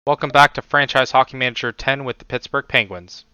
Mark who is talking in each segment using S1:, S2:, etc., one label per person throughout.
S1: Welcome back to Franchise Hockey Manager 10 with the Pittsburgh Penguins.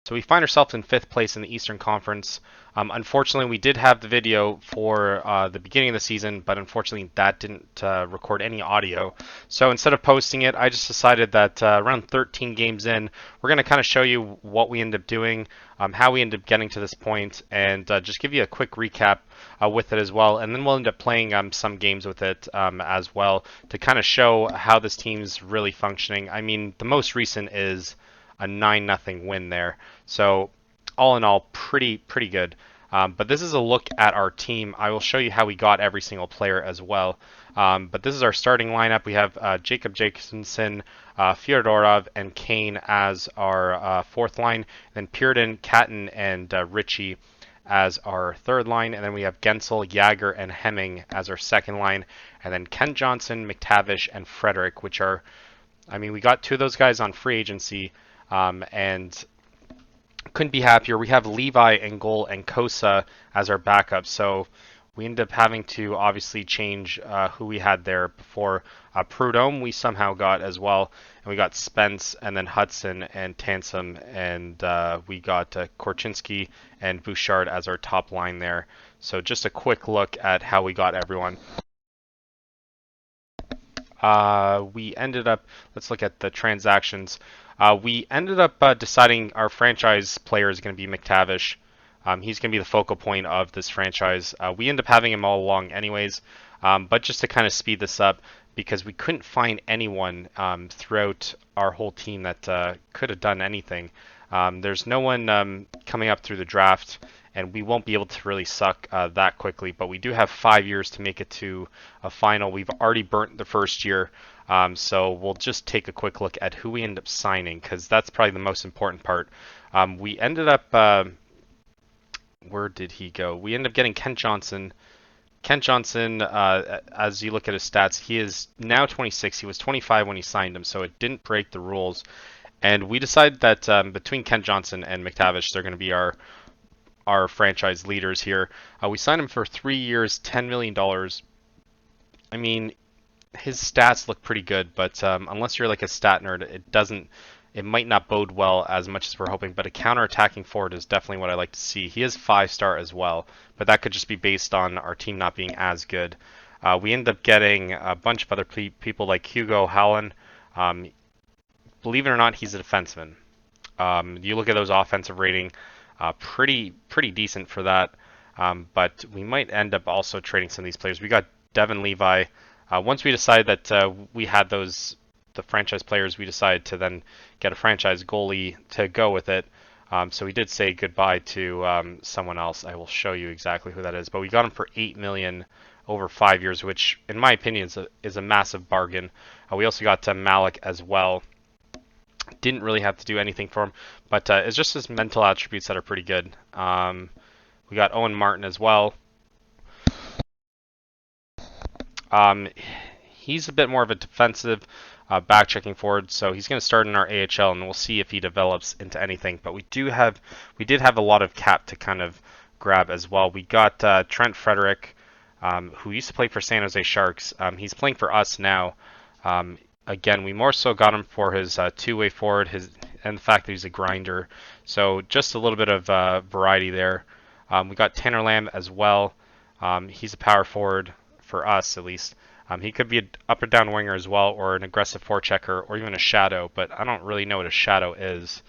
S1: So we find ourselves in 5th place in the Eastern Conference. Unfortunately, we did have the video for the beginning of the season, but unfortunately that didn't record any audio. So instead of posting it, I just decided that around 13 games in, we're going to kind of show you what we end up doing, how we end up getting to this point, and just give you a quick recap with it as well. And then we'll end up playing some games with it as well to kind of show how this team's really functioning. I mean, the most recent is a 9-0 win there. So all in all, pretty good. But this is a look at our team. I will show you how we got every single player as well. But this is our starting lineup. We have Jaxon Jacobson, Fyodorov, and Kane as our fourth line. Then Pearden, Catton, and Ritchie as our third line. And then we have Guentzel, Jagger, and Hemming as our second line. And then Kent Johnson, McTavish, and Frederick, which are, I mean, we got two of those guys on free agency. And couldn't be happier. We have Levi in goal and Kosa as our backup. So we ended up having to obviously change who we had there before. Prudhomme we somehow got as well. And we got Spence and then Hudson and Tansom. And we got Korchinski and Bouchard as our top line there. So just a quick look at how we got everyone. We ended up, let's look at the transactions. We ended up deciding our franchise player is going to be McTavish. He's going to be the focal point of this franchise. We end up having him all along anyways, but just to kind of speed this up, because we couldn't find anyone throughout our whole team that could have done anything. There's no one coming up through the draft, and we won't be able to really suck that quickly, but we do have 5 years to make it to a final. We've already burnt the first year, so we'll just take a quick look at who we end up signing, because that's probably the most important part. We ended up, where did he go? We ended up getting Kent Johnson. Kent Johnson, as you look at his stats, he is now 26. He was 25 when he signed him, so it didn't break the rules. And we decided that between Kent Johnson and McTavish, they're going to be our franchise leaders here. We signed him for 3 years, $10 million. I mean, his stats look pretty good, but unless you're like a stat nerd, it might not bode well as much as we're hoping. But a counter-attacking forward is definitely what I like to see. He is 5-star as well, but that could just be based on our team not being as good. We end up getting a bunch of other people like Hugo Howland. Believe it or not, he's a defenseman. You look at those offensive rating, pretty decent for that. But we might end up also trading some of these players. We got Devon Levi. Once we decided that we had the franchise players, we decided to then get a franchise goalie to go with it. So we did say goodbye to someone else. I will show you exactly who that is. But we got him for $8 million over 5 years, which in my opinion is a massive bargain. We also got Malkin as well. Didn't really have to do anything for him, but it's just his mental attributes that are pretty good. We got Owen Martin as well. He's a bit more of a defensive back-checking forward, so he's going to start in our AHL, and we'll see if he develops into anything. But we did have a lot of cap to kind of grab as well. We got Trent Frederick, who used to play for San Jose Sharks. He's playing for us now. Again, we more so got him for his two-way forward, and the fact that he's a grinder. So just a little bit of variety there. We got Tanner Lamb as well. He's a power forward for us, at least. He could be an up or down winger as well, or an aggressive forechecker, or even a shadow. But I don't really know what a shadow is,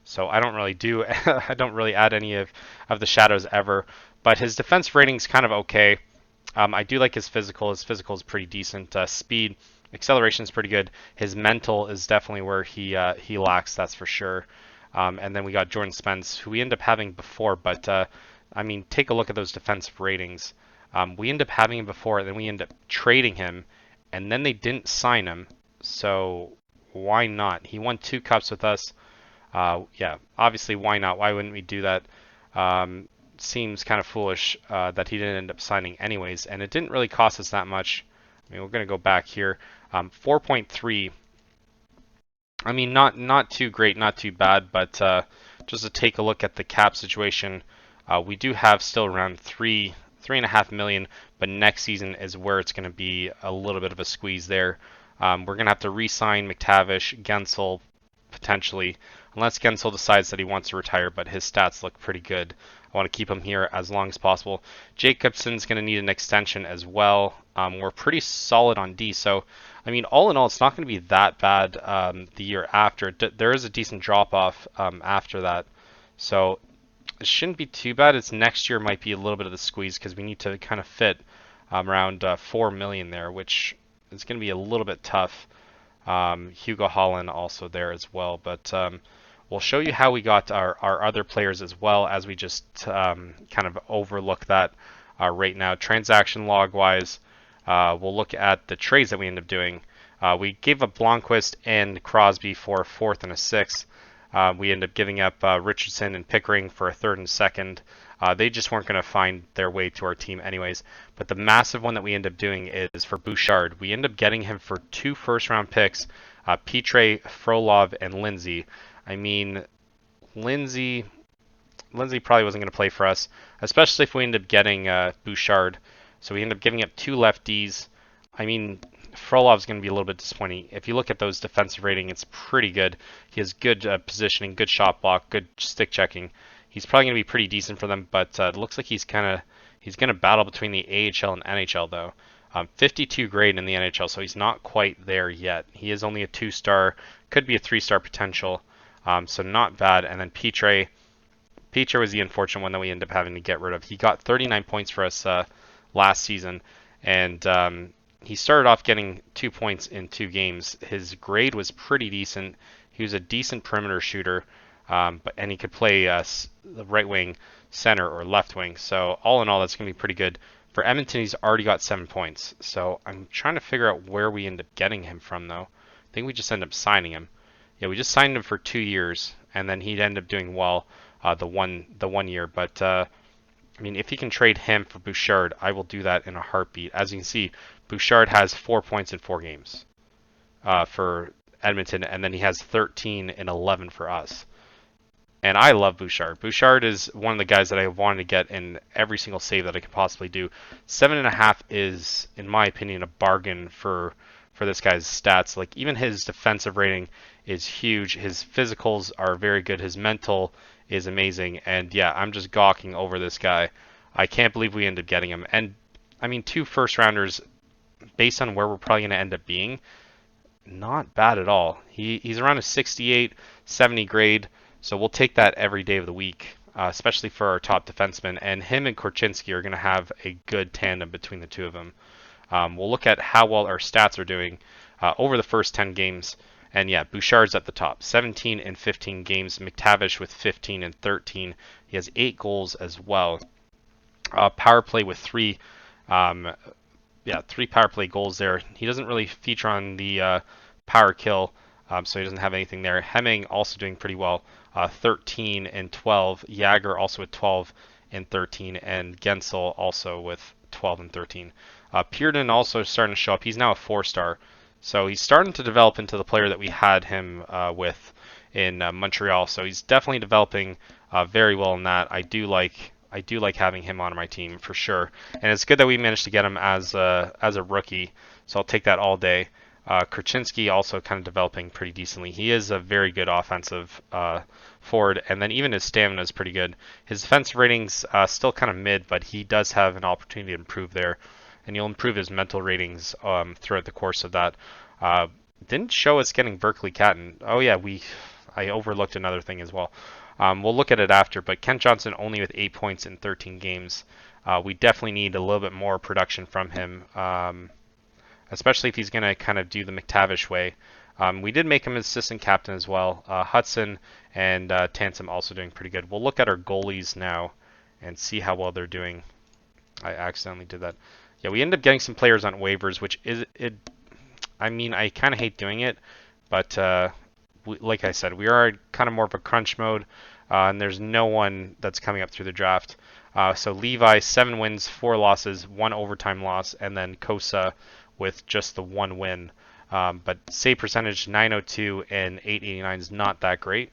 S1: so I don't really add any of the shadows ever. But his defense rating's kind of okay. I do like his physical. His physical is pretty decent. Speed. Acceleration is pretty good. His mental is definitely where he lacks, that's for sure. And then we got Jordan Spence, who we ended up having before, but I mean, take a look at those defensive ratings. We ended up having him before, then we ended up trading him, and then they didn't sign him. So why not? He won 2 cups with us. Yeah, obviously, why not? Why wouldn't we do that? Seems kind of foolish that he didn't end up signing anyways, and it didn't really cost us that much. I mean, we're going to go back here. 4.3. I mean, not too great, not too bad, but just to take a look at the cap situation, we do have still around 3.5 million, but next season is where it's going to be a little bit of a squeeze there. We're going to have to re-sign McTavish, Guentzel, potentially, unless Guentzel decides that he wants to retire, but his stats look pretty good. I want to keep him here as long as possible. Jacobson's going to need an extension as well. We're pretty solid on D, so I mean, all in all, it's not going to be that bad the year after. There is a decent drop-off after that, so it shouldn't be too bad. It's next year might be a little bit of the squeeze because we need to kind of fit around 4 million there, which is going to be a little bit tough. Hugo Holland also there as well, but we'll show you how we got our other players as well as we just kind of overlook that right now. Transaction log wise, we'll look at the trades that we end up doing. We gave up Blomqvist and Crosby for a fourth and a sixth. We end up giving up Richardson and Pickering for a third and second. They just weren't going to find their way to our team anyways. But the massive one that we end up doing is for Bouchard. We end up getting him for 2 first-round picks, Petre, Frolov, and Lindsay. I mean, Lindsay probably wasn't going to play for us, especially if we end up getting Bouchard. So we end up giving up 2 lefties. I mean, Frolov's going to be a little bit disappointing. If you look at those defensive rating, it's pretty good. He has good positioning, good shot block, good stick checking. He's probably going to be pretty decent for them, but it looks like he's going to battle between the AHL and NHL though. 52 grade in the NHL, so he's not quite there yet. He is only a 2-star, could be a 3-star potential, so not bad. And then Petre was the unfortunate one that we ended up having to get rid of. He got 39 points for us last season, and he started off getting 2 points in 2 games. His grade was pretty decent. He was a decent perimeter shooter, and he could play the right wing, center, or left wing. So all in all, that's going to be pretty good. For Edmonton, he's already got 7 points. So I'm trying to figure out where we end up getting him from, though. I think we just end up signing him. Yeah, we just signed him for 2 years, and then he'd end up doing well the one year. But I mean, if you can trade him for Bouchard, I will do that in a heartbeat. As you can see, Bouchard has 4 points in 4 games for Edmonton, and then he has 13 and 11 for us. And I love Bouchard. Bouchard is one of the guys that I wanted to get in every single save that I could possibly do. 7.5 is, in my opinion, a bargain for this guy's stats. Like, even his defensive rating is huge. His physicals are very good. His mental is amazing. And yeah, I'm just gawking over this guy. I can't believe we ended up getting him. And I mean, 2 first rounders, based on where we're probably going to end up being, not bad at all. He's around a 68, 70 grade. So we'll take that every day of the week, especially for our top defenseman. And him and Korchinski are going to have a good tandem between the two of them. We'll look at how well our stats are doing over the first 10 games. And yeah, Bouchard's at the top. 17 and 15 games. McTavish with 15 and 13. He has 8 goals as well. Power play with 3. 3 power play goals there. He doesn't really feature on the power kill, so he doesn't have anything there. Hemming also doing pretty well. 13 and 12. Jagger also with 12 and 13. And Guentzel also with 12 and 13. Pearden also starting to show up. He's now a 4-star. So he's starting to develop into the player that we had him with in Montreal. So he's definitely developing very well in that. I do like having him on my team for sure. And it's good that we managed to get him as a rookie. So I'll take that all day. Korchinski also kind of developing pretty decently. He is a very good offensive forward, and then even his stamina is pretty good. His defensive ratings still kind of mid, but he does have an opportunity to improve there, and he'll improve his mental ratings throughout the course of that. Didn't show us getting Berkeley Catton. Oh yeah, I overlooked another thing as well. We'll look at it after, but Kent Johnson only with 8 points in 13 games. We definitely need a little bit more production from him. Especially if he's going to kind of do the McTavish way. We did make him assistant captain as well. Hudson and Tansom also doing pretty good. We'll look at our goalies now and see how well they're doing. I accidentally did that. Yeah, we end up getting some players on waivers, which is it. I mean, I kind of hate doing it, but like I said, we are kind of more of a crunch mode, and there's no one that's coming up through the draft. So Levi, 7 wins, 4 losses, 1 overtime loss, and then Kosa with just the 1 win. But save percentage 902 and 889 is not that great.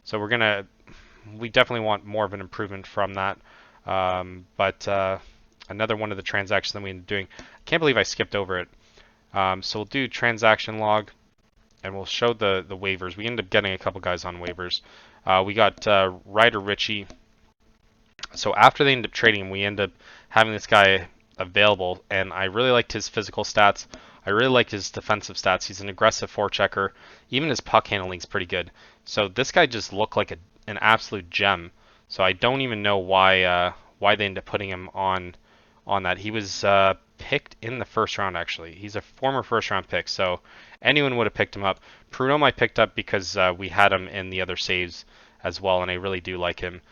S1: So we definitely want more of an improvement from that. But another one of the transactions that we ended up doing, I can't believe I skipped over it. So we'll do transaction log, and we'll show the waivers. We ended up getting a couple guys on waivers. We got Ryder Ritchie. So after they ended up trading him, we ended up having this guy available, and I really liked his physical stats. I really liked his defensive stats. He's an aggressive forechecker. Even his puck handling is pretty good. So this guy just looked like an absolute gem. So I don't even know why they ended up putting him on that. He was picked in the first round, actually. He's a former first round pick, so anyone would have picked him up. Prudhomme I picked up because we had him in the other saves as well, and I really do like him.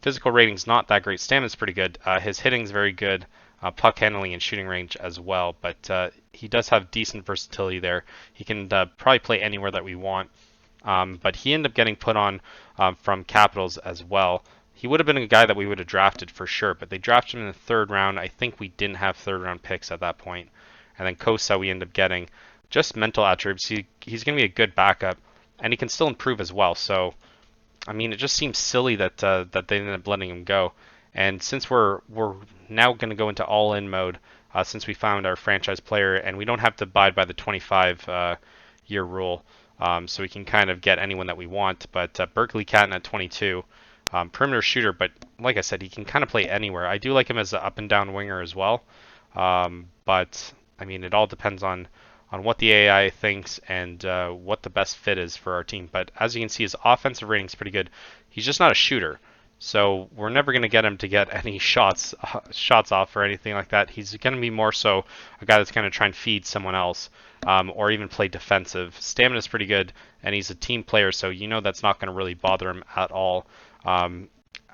S1: Physical rating's not that great. Stamina's pretty good. His hitting's very good. Puck handling and shooting range as well, but he does have decent versatility there. He can probably play anywhere that we want. But he ended up getting put on from Capitals as well. He would have been a guy that we would have drafted for sure, but they drafted him in the third round. I think we didn't have third round picks at that point. And then Kosa we ended up getting. Just mental attributes. He's going to be a good backup, and he can still improve as well. So, I mean, it just seems silly that that they ended up letting him go. And since we're now going to go into all-in mode, since we found our franchise player, and we don't have to abide by the 25-year rule, so we can kind of get anyone that we want. But Berkeley Catton at 22. Perimeter shooter, but like I said, he can kind of play anywhere. I do like him as an up and down winger as well, but I mean, it all depends on what the AI thinks and what the best fit is for our team. But as you can see, his offensive rating is pretty good. He's just not a shooter, so we're never going to get him to get any shots off or anything like that. He's going to be more so a guy that's going to try and feed someone else, or even play defensive. Stamina is pretty good, and he's a team player, so you know that's not going to really bother him at all.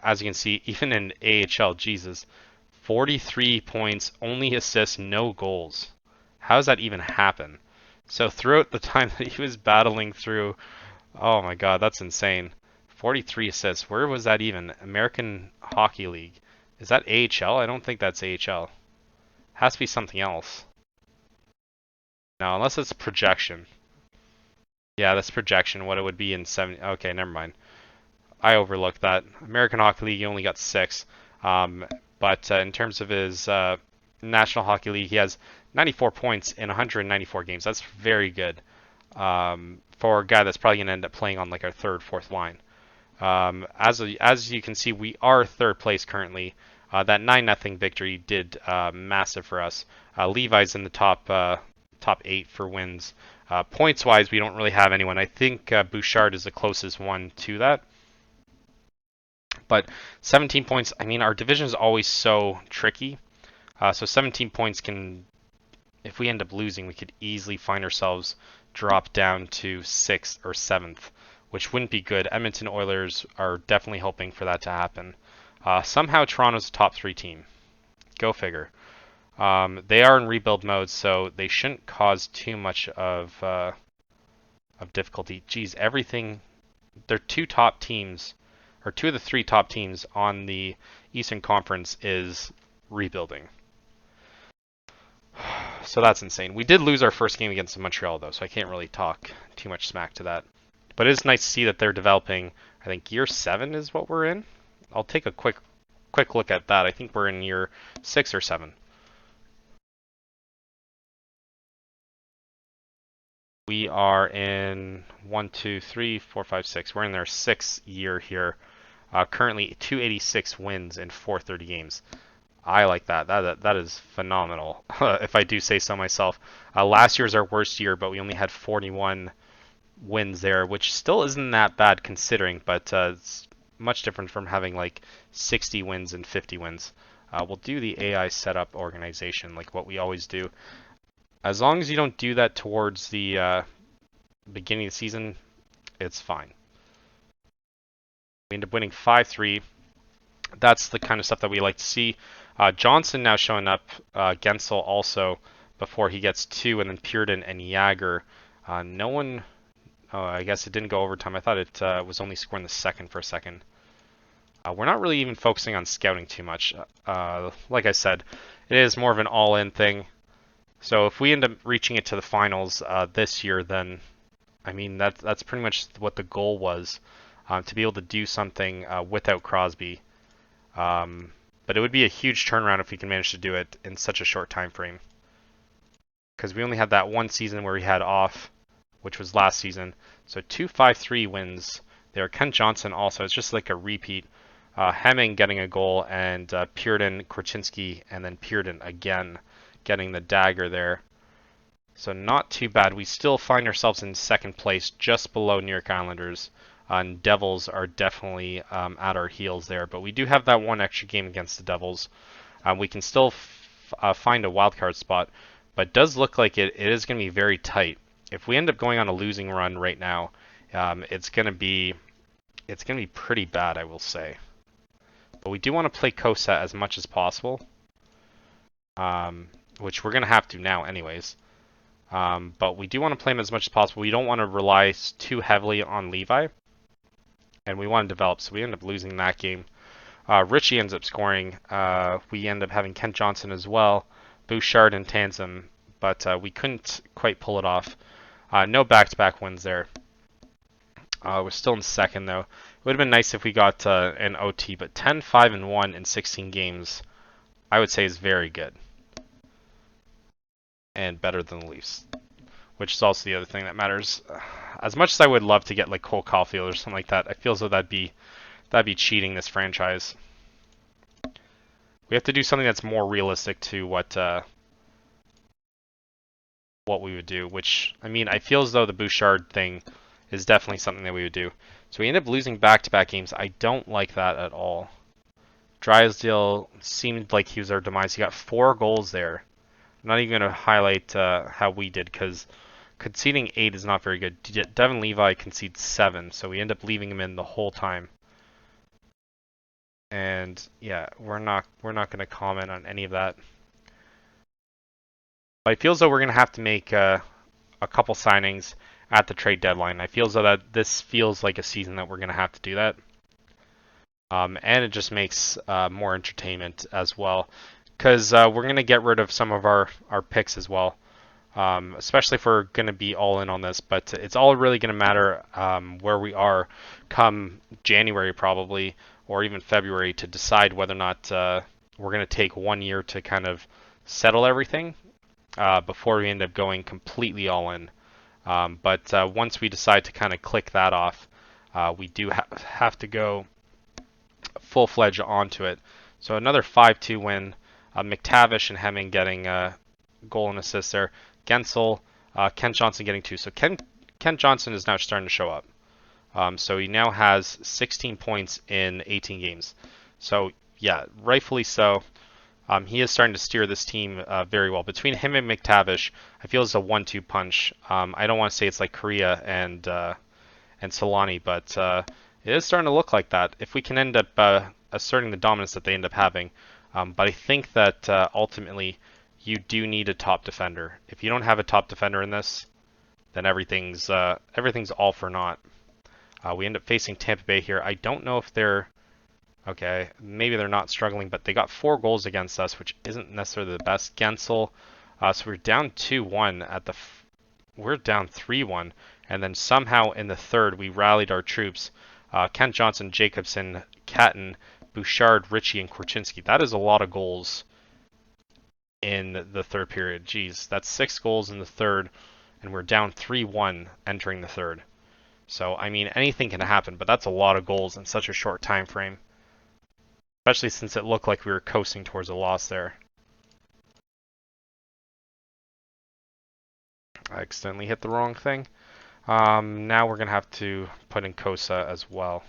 S1: As you can see, even in AHL, Jesus, 43 points, only assists, no goals. How does that even happen? So throughout the time that he was battling through, oh my God, that's insane. 43 assists. Where was that even? American Hockey League. Is that AHL? I don't think that's AHL. Has to be something else. No, unless it's projection. Yeah, that's projection, what it would be in 70. Okay, never mind. I overlooked that. American Hockey League, he only got 6. But in terms of his National Hockey League, he has 94 points in 194 games. That's very good for a guy that's probably going to end up playing on like our third, fourth line. As you can see, we are third place currently. That 9-0 victory did massive for us. Levi's in the top 8 for wins. Points wise, we don't really have anyone. I think Bouchard is the closest one to that. But 17 points, I mean, our division is always so tricky. So 17 points can, if we end up losing, we could easily find ourselves drop down to 6th or 7th, which wouldn't be good. Edmonton Oilers are definitely hoping for that to happen. Somehow Toronto's a top 3 team. Go figure. They are in rebuild mode, so they shouldn't cause too much of difficulty. Geez, everything. Their 2 top teams, or 2 of the 3 top teams on the Eastern Conference is rebuilding. So that's insane. We did lose our first game against Montreal, though, so I can't really talk too much smack to that. But it is nice to see that they're developing. I think year 7 is what we're in. I'll take a quick look at that. I think we're in year 6 or 7. We are in 1, 2, 3, 4, 5, 6. We're in their 6th year here. Currently 286 wins in 430 games. I like that. That is phenomenal, if I do say so myself. Last year was our worst year, but we only had 41 wins there, which still isn't that bad considering, but it's much different from having like 60 wins and 50 wins. We'll do the AI setup organization like what we always do. As long as you don't do that towards the beginning of the season, it's fine. We end up winning 5-3. That's the kind of stuff that we like to see. Johnson now showing up. Guentzel also before he gets 2, and then Puritan and Jagger. No one. Oh, I guess it didn't go overtime. I thought it was only scoring the second for a second. We're not really even focusing on scouting too much. Like I said, it is more of an all-in thing. So if we end up reaching it to the finals this year, then I mean that's pretty much what the goal was, to be able to do something without Crosby. But it would be a huge turnaround if we can manage to do it in such a short time frame. because we only had that one season where we had off, which was last season. So 2-5-3 wins there. Kent Johnson also. It's just like a repeat. Hemming getting a goal, and Pearden, Korchinski, and then Pearden again getting the dagger there. So not too bad. We still find ourselves in second place, just below New York Islanders. And Devils are definitely at our heels there. But we do have that one extra game against the Devils. We can still find a wildcard spot, but it does look like it is going to be very tight. If we end up going on a losing run right now, it's going to be pretty bad, I will say. But we do want to play Kosa as much as possible, which we're going to have to now anyways. But we do want to play him as much as possible. We don't want to rely too heavily on Levi, and we want to develop, so we end up losing that game. Richie ends up scoring. We end up having Kent Johnson as well, Bouchard and Tanzem, but we couldn't quite pull it off. No back-to-back wins there. We're still in second, though. It would have been nice if we got an OT, but 10-5-1 in 16 games, I would say is very good. And better than the Leafs, which is also the other thing that matters. As much as I would love to get like Cole Caulfield or something like that, I feel as though that'd be cheating this franchise. We have to do something that's more realistic to what we would do, which, I mean, I feel as though the Bouchard thing is definitely something that we would do. So we end up losing back-to-back games. I don't like that at all. Drysdale seemed like he was our demise. He got 4 goals there. I'm not even going to highlight how we did, because conceding 8 is not very good. Devon Levi concedes 7, so we end up leaving him in the whole time. And yeah, we're not going to comment on any of that. But I feel as though we're going to have to make a couple signings at the trade deadline. I feel as though that this feels like a season that we're going to have to do that. And it just makes more entertainment as well, because we're going to get rid of some of our picks as well, especially if we're going to be all in on this. But it's all really going to matter where we are come January probably, or even February, to decide whether or not we're going to take 1 year to kind of settle everything before we end up going completely all in. But once we decide to kind of click that off, we do have to go full-fledged onto it. So another 5-2 win. McTavish and Hemming getting a goal and assist there. Guentzel, Kent Johnson getting 2. So Kent Johnson is now starting to show up. So he now has 16 points in 18 games. So yeah, rightfully so. He is starting to steer this team very well. Between him and McTavish, I feel it's a 1-2 punch. I don't want to say it's like Korea and Solani, but it is starting to look like that. If we can end up asserting the dominance that they end up having. But I think that ultimately you do need a top defender. If you don't have a top defender in this, then everything's all for naught. We end up facing Tampa Bay here. I don't know if they're... Okay, maybe they're not struggling, but they got 4 goals against us, which isn't necessarily the best. Guentzel, so we're down 2-1 at the... We're down 3-1, and then somehow in the third we rallied our troops. Kent Jaxon Jacobson, Catton, Bouchard, Richie, and Korchinski. That is a lot of goals in the third period. Jeez, that's 6 goals in the third, and we're down 3-1 entering the third. So, I mean, anything can happen, but that's a lot of goals in such a short time frame. Especially since it looked like we were coasting towards a loss there. I accidentally hit the wrong thing. Now we're going to have to put in Kosa as well.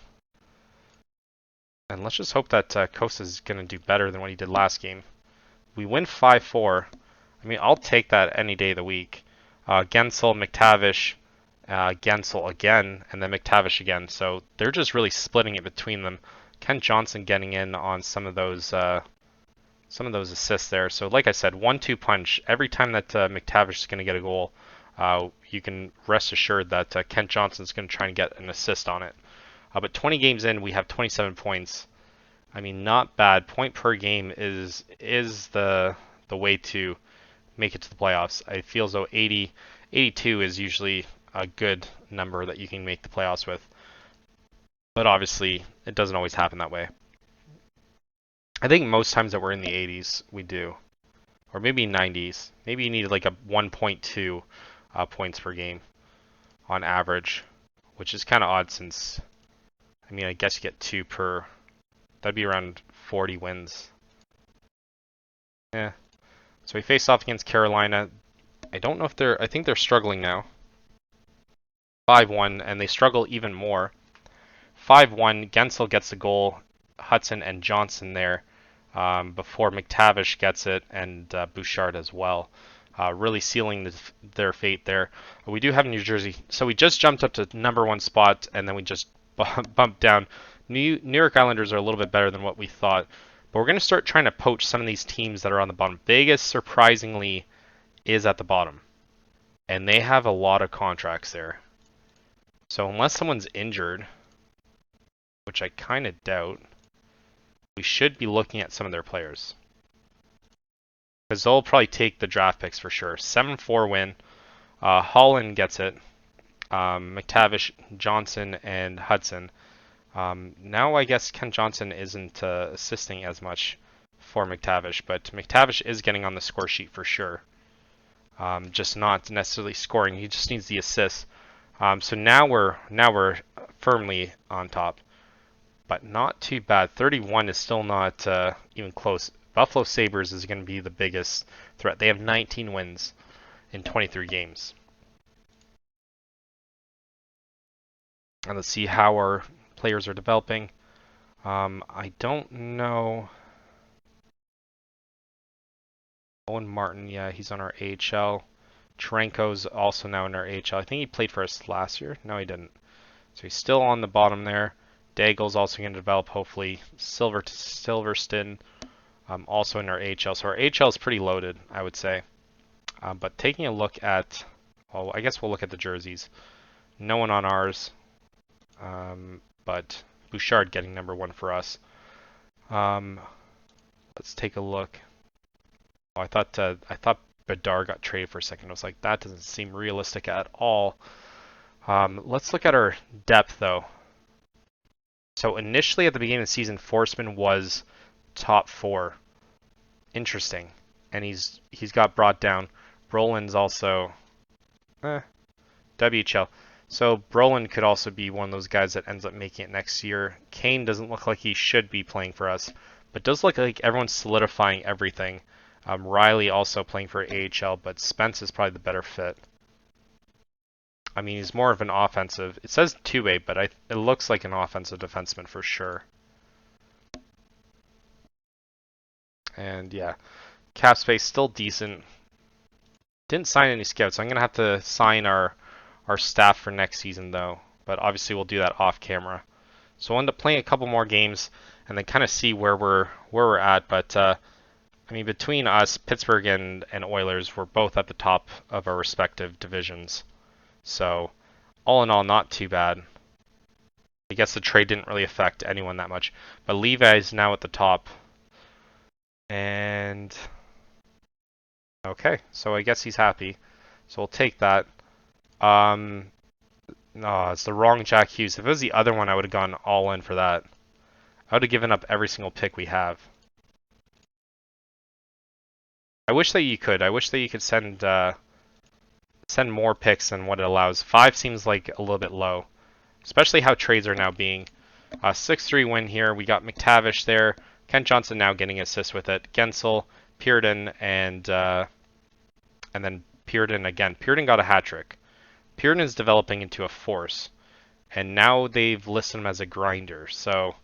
S1: And let's just hope that Kosa is going to do better than what he did last game. We win 5-4. I mean, I'll take that any day of the week. Guentzel, McTavish, Guentzel again, and then McTavish again. So they're just really splitting it between them. Kent Johnson getting in on some of those assists there. So like I said, 1-2 punch. Every time that McTavish is going to get a goal, you can rest assured that Kent Johnson is going to try and get an assist on it. But 20 games in, we have 27 points. I mean, not bad. Point per game is the way to make it to the playoffs. I feel as though 82 is usually a good number that you can make the playoffs with. But obviously, it doesn't always happen that way. I think most times that we're in the 80s, we do. or maybe 90s. Maybe you need like a 1.2 points per game on average, which is kind of odd since, I mean, I guess you get 2 per, that'd be around 40 wins. Yeah. So we face off against Carolina. I don't know if I think they're struggling now. 5-1, and they struggle even more. 5-1, Guentzel gets the goal, Hudson and Johnson there before McTavish gets it, and Bouchard as well. Really sealing their fate there. We do have New Jersey, so we just jumped up to #1 spot, and then we just bumped down. New York Islanders are a little bit better than what we thought, but we're going to start trying to poach some of these teams that are on the bottom. Vegas, surprisingly, is at the bottom, and they have a lot of contracts there. So unless someone's injured, which I kind of doubt, we should be looking at some of their players. Because they'll probably take the draft picks for sure. 7-4 win. Holland gets it. McTavish, Johnson, and Hudson. Now I guess Ken Johnson isn't assisting as much for McTavish, but McTavish is getting on the score sheet for sure. Just not necessarily scoring. He just needs the assists. So now we're firmly on top, but not too bad. 31 is still not even close. Buffalo Sabres is going to be the biggest threat. They have 19 wins in 23 games. And let's see how our players are developing. I don't know. Owen Martin, yeah, he's on our AHL. Trenko's also now in our AHL. I think he played for us last year. No, he didn't. So he's still on the bottom there. Daigle's also going to develop, hopefully. Silverston, also in our AHL. So our AHL is pretty loaded, I would say. But taking a look at, well, I guess we'll look at the jerseys. No one on ours, but Bouchard getting #1 for us. Let's take a look. Oh, I thought Bedard got traded for a second. I was like, that doesn't seem realistic at all. Let's look at our depth, though. So initially at the beginning of the season, Forsman was top 4. Interesting. And he's got brought down. Brolin's also WHL. So Brolin could also be one of those guys that ends up making it next year. Kane doesn't look like he should be playing for us, but does look like everyone's solidifying everything. Riley also playing for AHL, but Spence is probably the better fit. I mean, he's more of an offensive. It says 2-way, but it looks like an offensive defenseman for sure. And yeah, cap space still decent. Didn't sign any scouts. So I'm gonna have to sign our staff for next season though. But obviously we'll do that off camera. So we'll end up playing a couple more games and then kind of see where we're at. But I mean, between us, Pittsburgh and Oilers, we're both at the top of our respective divisions. So all in all, not too bad. I guess the trade didn't really affect anyone that much. But Levi is now at the top. And okay, so I guess he's happy. So we'll take that. No, it's the wrong Jack Hughes. If it was the other one, I would have gone all in for that. I would have given up every single pick we have. I wish that you could. I wish that you could send more picks than what it allows. 5 seems like a little bit low, especially how trades are now being. 6-3 win here. We got McTavish there. Ken Johnson now getting assists with it. Guentzel, Pearden, and then Pearden again. Pearden got a hat trick. Pearden is developing into a force, and now they've listed him as a grinder. So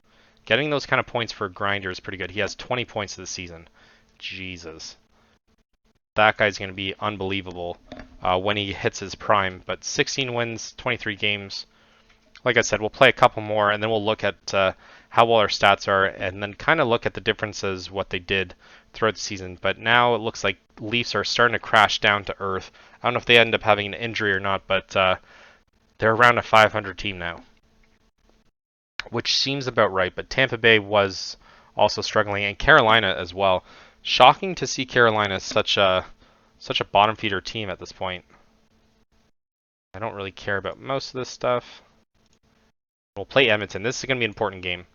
S1: getting those kind of points for a grinder is pretty good. He has 20 points this season. Jesus. That guy's going to be unbelievable when he hits his prime. But 16 wins, 23 games. Like I said, we'll play a couple more, and then we'll look at how well our stats are, and then kind of look at the differences, what they did throughout the season. But now it looks like Leafs are starting to crash down to earth. I don't know if they end up having an injury or not, but they're around a 500 team now, which seems about right. But Tampa Bay was also struggling, and Carolina as well. Shocking to see Carolina such a bottom feeder team at this point. I don't really care about most of this stuff. We'll play Edmonton. This is going to be an important game.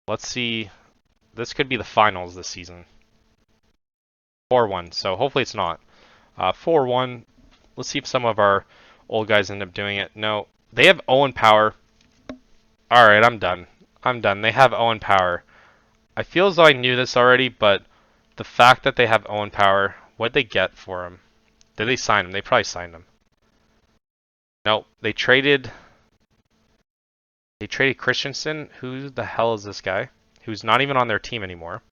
S1: Let's see. This could be the finals this season. 4-1. So hopefully it's not. 4-1. Let's see if some of our old guys end up doing it. No, they have Owen Power. All right, I'm done. I'm done. They have Owen Power. I feel as though I knew this already, but the fact that they have Owen Power, what'd they get for him? Did they sign him? They probably signed him. No, they traded Christensen. Who the hell is this guy? Who's not even on their team anymore.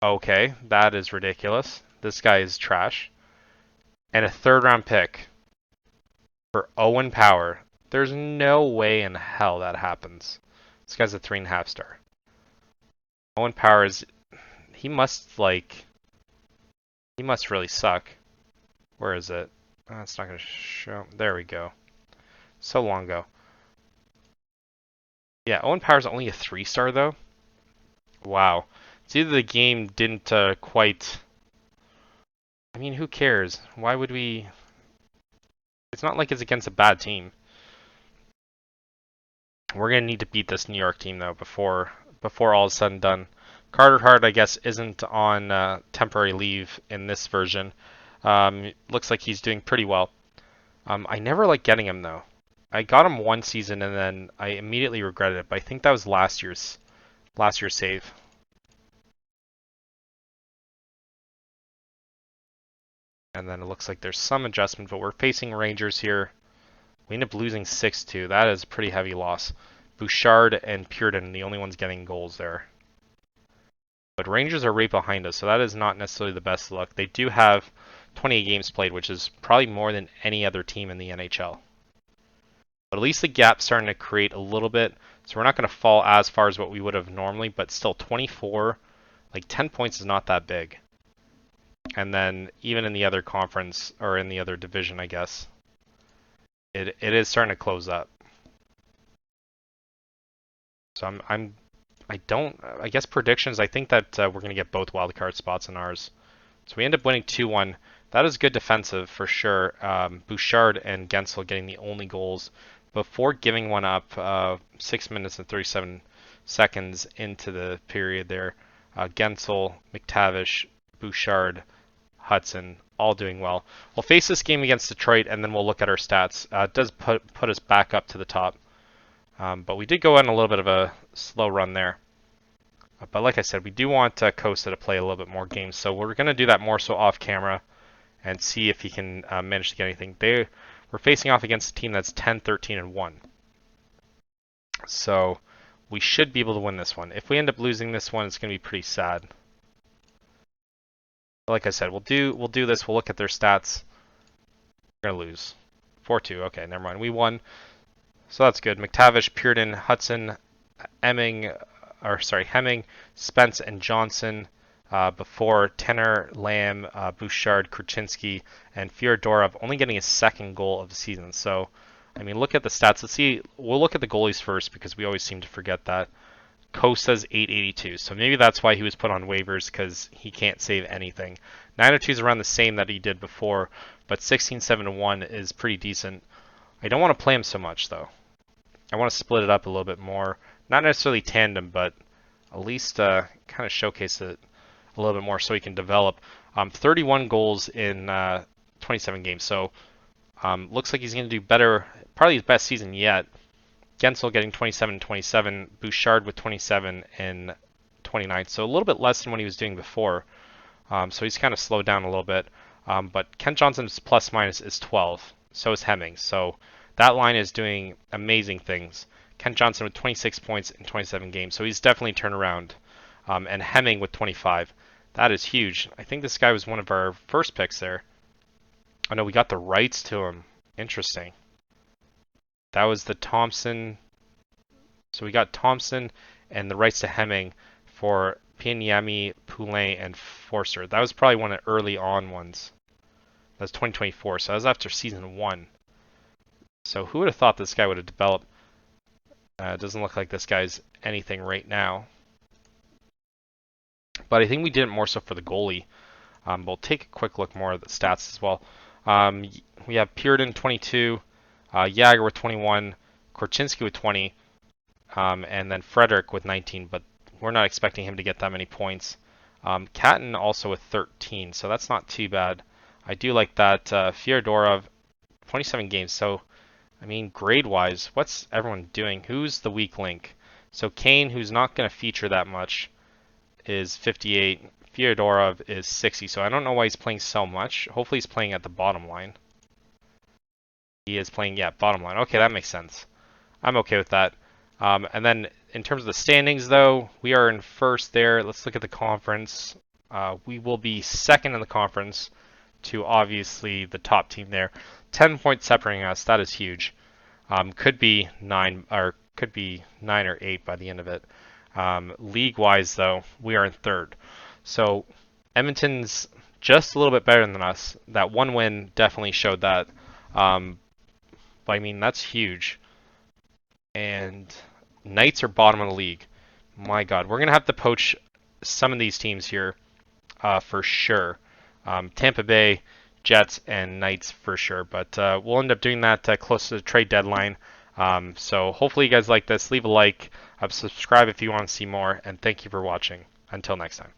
S1: Okay, that is ridiculous. This guy is trash. And a third round pick for Owen Power. There's no way in hell that happens. This guy's a 3.5 star. Owen Power is, he must really suck. Where is it? Oh, it's not going to show. There we go. So long ago. Yeah, Owen Power's only a 3-star though. Wow. It's either the game didn't quite. I mean, who cares? Why would we? It's not like it's against a bad team. We're gonna need to beat this New York team though before all is said and done. Carter Hart, I guess, isn't on temporary leave in this version. Looks like he's doing pretty well. I never liked getting him though. I got him one season and then I immediately regretted it. But I think that was last year's save. And then it looks like there's some adjustment, but we're facing Rangers here. We end up losing 6-2. That is a pretty heavy loss. Bouchard and Puritan, the only ones getting goals there. But Rangers are right behind us, so that is not necessarily the best luck. They do have 28 games played, which is probably more than any other team in the NHL. But at least the gap's starting to create a little bit, so we're not going to fall as far as what we would have normally, but still 24, like 10 points is not that big. And then even in the other conference, or in the other division, I guess, it is starting to close up. So I guess predictions, I think that we're going to get both wildcard spots in ours. So we end up winning 2-1. That is good defensive for sure. Bouchard and Guentzel getting the only goals before giving one up 6 minutes and 37 seconds into the period there. Guentzel, McTavish, Bouchard, Hudson, all doing well. We'll face this game against Detroit, and then we'll look at our stats. It does put us back up to the top. But we did go on a little bit of a slow run there. But like I said, we do want Costa to play a little bit more games, so we're going to do that more so off camera and see if he can manage to get anything. We're facing off against a team that's 10, 13, and 1. So we should be able to win this one. If we end up losing this one, it's going to be pretty sad. But like I said, we'll do this. We'll look at their stats. We're going to lose. 4-2. Okay, never mind. We won. So that's good. McTavish, Puritan, Hudson, Hemming, Spence, and Johnson before Tenner, Lamb, Bouchard, Kurchinski, and Fyodorov only getting his second goal of the season. So, I mean, look at the stats. Let's see. We'll look at the goalies first because we always seem to forget that. Costa's 882, so maybe that's why he was put on waivers because he can't save anything. 902 is around the same that he did before, but 16-7-1 is pretty decent. I don't want to play him so much though. I want to split it up a little bit more. Not necessarily tandem, but at least kind of showcase it a little bit more so he can develop. 31 goals in 27 games, so looks like he's going to do better. Probably his best season yet. Guentzel getting 27-27, Bouchard with 27 and 29, so a little bit less than what he was doing before. So he's kind of slowed down a little bit. But Kent Johnson's plus minus is 12. So is Hemming. So that line is doing amazing things. Kent Johnson with 26 points in 27 games. So he's definitely turned around. And Hemming with 25. That is huge. I think this guy was one of our first picks there. Oh no, we got the rights to him. Interesting. That was the Thompson. So we got Thompson and the rights to Hemming for Pianyami, Poulin, and Forster. That was probably one of the early on ones. That was 2024, so that was after season 1. So who would have thought this guy would have developed? It doesn't look like this guy's anything right now. But I think we did it more so for the goalie. We'll take a quick look more at the stats as well. We have Puritan 22, Jagger with 21, Korchinski with 20, and then Frederick with 19, but we're not expecting him to get that many points. Catton also with 13, so that's not too bad. I do like that. Fyodorov, 27 games. So, I mean, grade-wise, what's everyone doing? Who's the weak link? So Kane, who's not going to feature that much, is 58. Fyodorov is 60. So I don't know why he's playing so much. Hopefully he's playing at the bottom line. He is playing, yeah, bottom line. Okay, that makes sense. I'm okay with that. And then in terms of the standings, though, we are in first there. Let's look at the conference. We will be second in the conference to obviously the top team there. 10 points separating us. That is huge. Could be 9 or 8 by the end of it. League-wise, though, we are in third. So Edmonton's just a little bit better than us. That one win definitely showed that. But I mean, that's huge. And Knights are bottom of the league. My God, we're gonna have to poach some of these teams here for sure. Tampa Bay, Jets, and Knights for sure. But we'll end up doing that close to the trade deadline. So hopefully you guys like this. Leave a like, subscribe if you want to see more, and thank you for watching. Until next time.